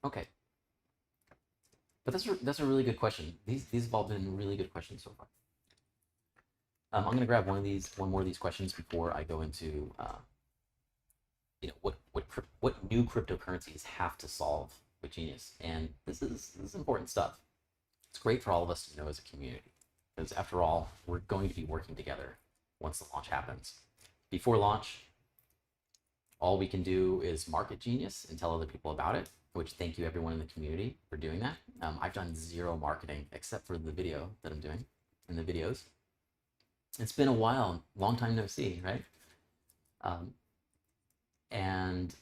Okay, but that's a really good question. These have all been really good questions so far. I'm going to grab one more of these questions before I go into what new cryptocurrencies have to solve with Genius, and this is important stuff. It's great for all of us to know as a community, because after all, we're going to be working together once the launch happens. Before launch, all we can do is market Genius and tell other people about it, which thank you everyone in the community for doing that. I've done zero marketing except for the video that I'm doing and the videos. It's been a while, long time no see, right? And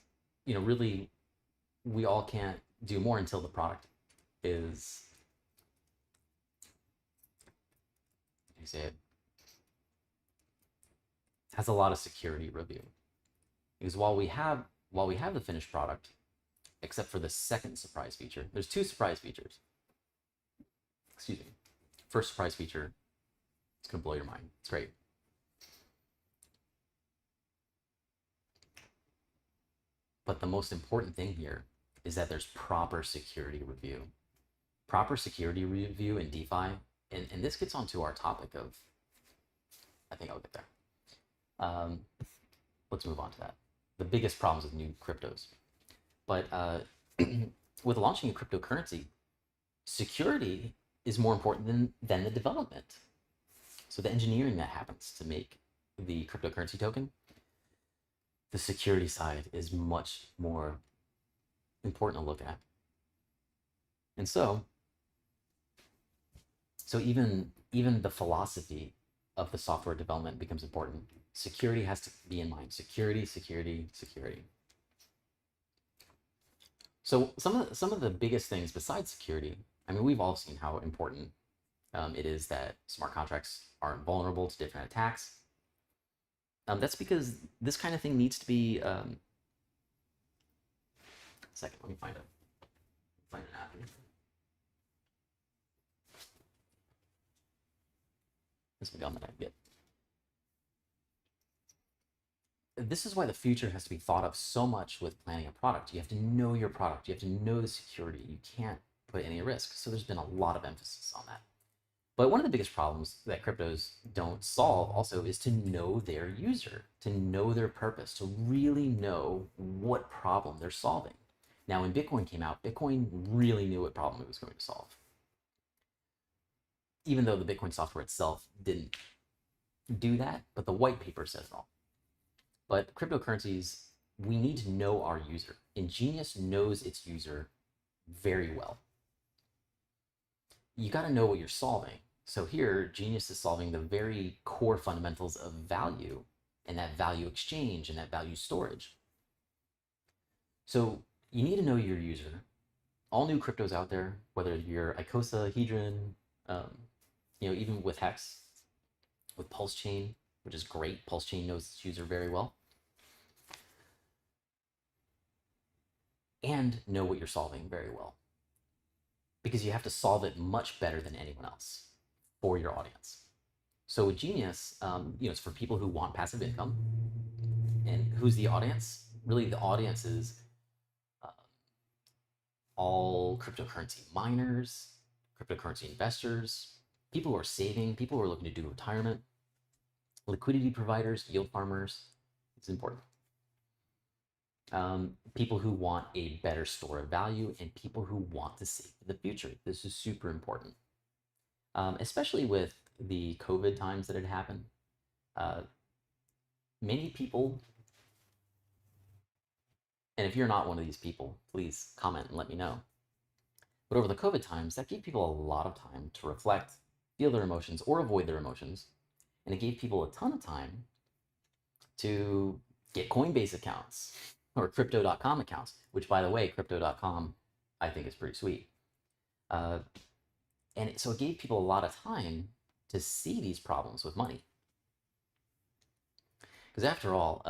really, we all can't do more until the product is, you say it, has a lot of security review. Because while we have the finished product, except for the second surprise feature, there's two surprise features. Excuse me. First surprise feature, it's gonna blow your mind. It's great. But the most important thing here is that there's proper security review. Proper security review in DeFi, and this gets onto our topic of, I think I'll get there. Let's move on to that. The biggest problems with new cryptos. But with launching a cryptocurrency, security is more important than the development. So the engineering that happens to make the cryptocurrency token, the security side is much more important to look at. And so even the philosophy of the software development becomes important. Security has to be in mind. Security, security, security. So some of the biggest things besides security, I mean, we've all seen how important it is that smart contracts aren't vulnerable to different attacks. That's because this kind of thing needs to be. Second, let me find an app here. This will be on the next bit. This is why the future has to be thought of so much with planning a product. You have to know your product. You have to know the security. You can't put any risk. So there's been a lot of emphasis on that. But one of the biggest problems that cryptos don't solve also is to know their user, to know their purpose, to really know what problem they're solving. Now, when Bitcoin came out, Bitcoin really knew what problem it was going to solve. Even though the Bitcoin software itself didn't do that, but the white paper says it all. But cryptocurrencies, we need to know our user. And Genius knows its user very well. You got to know what you're solving. So here, Genius is solving the very core fundamentals of value and that value exchange and that value storage. So you need to know your user. All new cryptos out there, whether you're Icosa, Hedron, even with Hex, with Pulse Chain, which is great. Pulse Chain knows its user very well. And know what you're solving very well. Because you have to solve it much better than anyone else for your audience. So with Genius, it's for people who want passive income. And who's the audience? Really, the audience is all cryptocurrency miners, cryptocurrency investors, people who are saving, people who are looking to do retirement, liquidity providers, yield farmers. It's important. People who want a better store of value, and people who want to save for the future. This is super important, especially with the COVID times that had happened. Many people, and if you're not one of these people, please comment and let me know. But over the COVID times, that gave people a lot of time to reflect, feel their emotions, or avoid their emotions. And it gave people a ton of time to get Coinbase accounts or crypto.com accounts, which, by the way, crypto.com, I think is pretty sweet. And so it gave people a lot of time to see these problems with money. Because after all,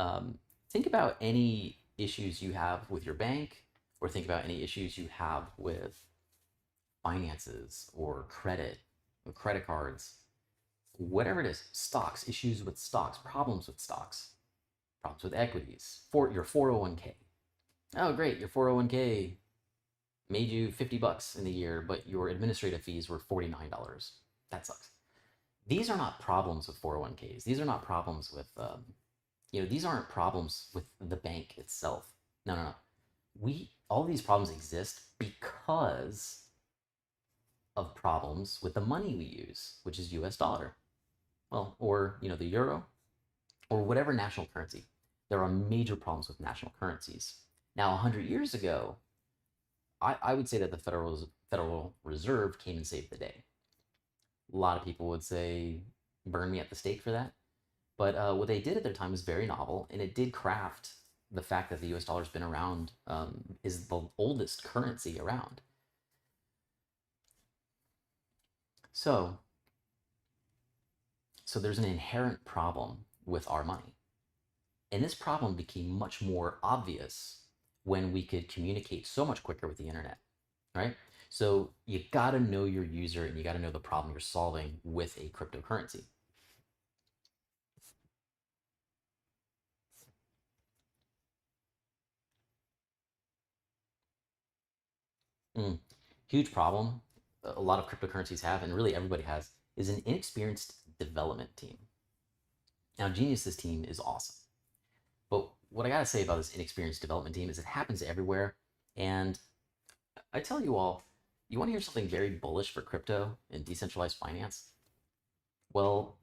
think about any issues you have with your bank, or think about any issues you have with finances or credit, or credit cards, whatever it is, stocks, issues with stocks, problems with stocks, problems with equities, for your 401k. Oh, great, your 401k made you 50 bucks in the year, but your administrative fees were $49. That sucks. These are not problems with 401ks. These are not problems with, these aren't problems with the bank itself. No, no, no. All these problems exist because of problems with the money we use, which is US dollar. Well, or, the euro, or whatever national currency. There are major problems with national currencies. Now, 100 years ago, I would say that the Federal Reserve came and saved the day. A lot of people would say, burn me at the stake for that. But what they did at their time was very novel, and it did craft the fact that the US dollar has been around, is the oldest currency around. So there's an inherent problem with our money. And this problem became much more obvious when we could communicate so much quicker with the internet, right? So you gotta know your user and you gotta know the problem you're solving with a cryptocurrency. Huge problem a lot of cryptocurrencies have, and really everybody has, is an inexperienced development team. Now, Genius's team is awesome. But what I gotta say about this inexperienced development team is it happens everywhere. And I tell you all, you wanna hear something very bullish for crypto and decentralized finance? Well,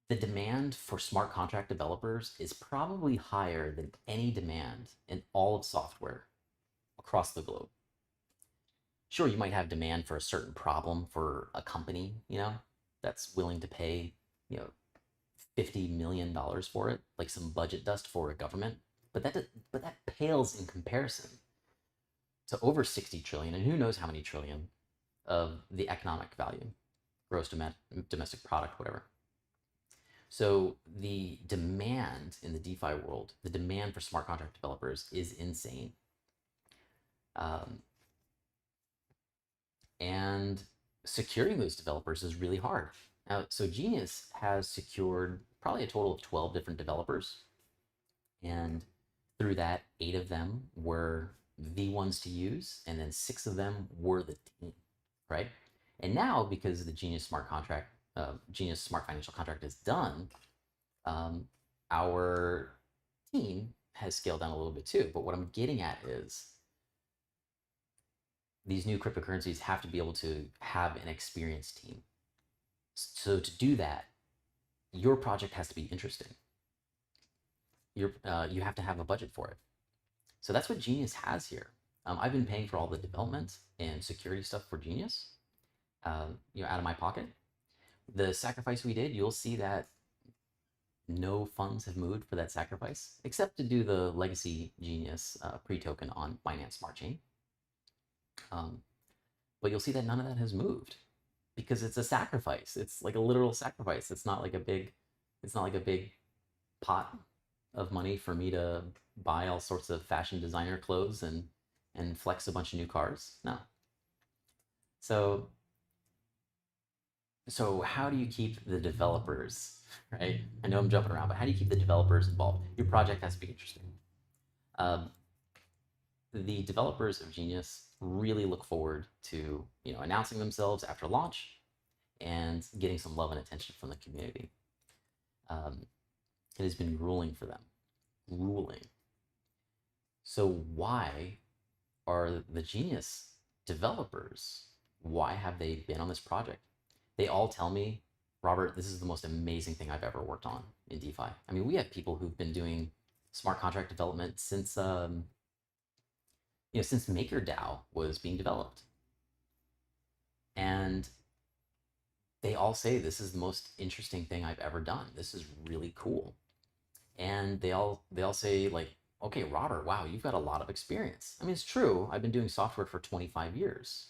the demand for smart contract developers is probably higher than any demand in all of software across the globe. Sure, you might have demand for a certain problem for a company, that's willing to pay, $50 million for it, like some budget dust for a government. But that pales in comparison to over 60 trillion, and who knows how many trillion of the economic value, gross domestic product, whatever. So the demand in the DeFi world, the demand for smart contract developers is insane. And securing those developers is really hard. Now, so Genius has secured probably a total of 12 different developers. And through that, 8 of them were the ones to use, and then 6 of them were the team, right? And now, because the Genius Smart Financial Contract is done, our team has scaled down a little bit too. But what I'm getting at is these new cryptocurrencies have to be able to have an experienced team. So to do that, your project has to be interesting. You have to have a budget for it. So that's what Genius has here. I've been paying for all the development and security stuff for Genius, out of my pocket. The sacrifice we did, you'll see that no funds have moved for that sacrifice, except to do the legacy Genius pre-token on Binance Smart Chain. But you'll see that none of that has moved because it's a sacrifice. It's like a literal sacrifice. It's not like a big pot of money for me to buy all sorts of fashion designer clothes and flex a bunch of new cars. No. So how do you keep the developers, right? I know I'm jumping around, but how do you keep the developers involved? Your project has to be interesting. The developers of Genius really look forward to announcing themselves after launch and getting some love and attention from the community. It has been grueling for them. Grueling. So why are the Genius developers, why have they been on this project? They all tell me, Robert, this is the most amazing thing I've ever worked on in DeFi. I mean, we have people who've been doing smart contract development since since MakerDAO was being developed. And they all say this is the most interesting thing I've ever done. This is really cool. And they all say, like, okay, Robert, wow, you've got a lot of experience. I mean, it's true. I've been doing software for 25 years.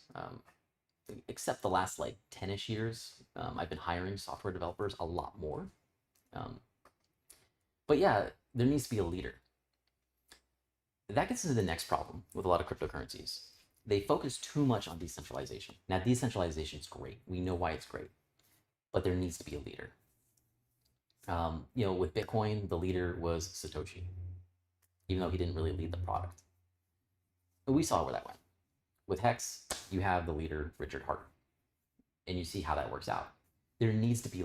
Except the last 10-ish years, I've been hiring software developers a lot more. But yeah, there needs to be a leader. That gets into the next problem with a lot of cryptocurrencies. They focus too much on decentralization. Now, decentralization is great. We know why it's great, but there needs to be a leader. With Bitcoin, the leader was Satoshi, even though he didn't really lead the product. we saw where that went. With Hex, you have the leader, Richard Hart, and you see how that works out. There needs to be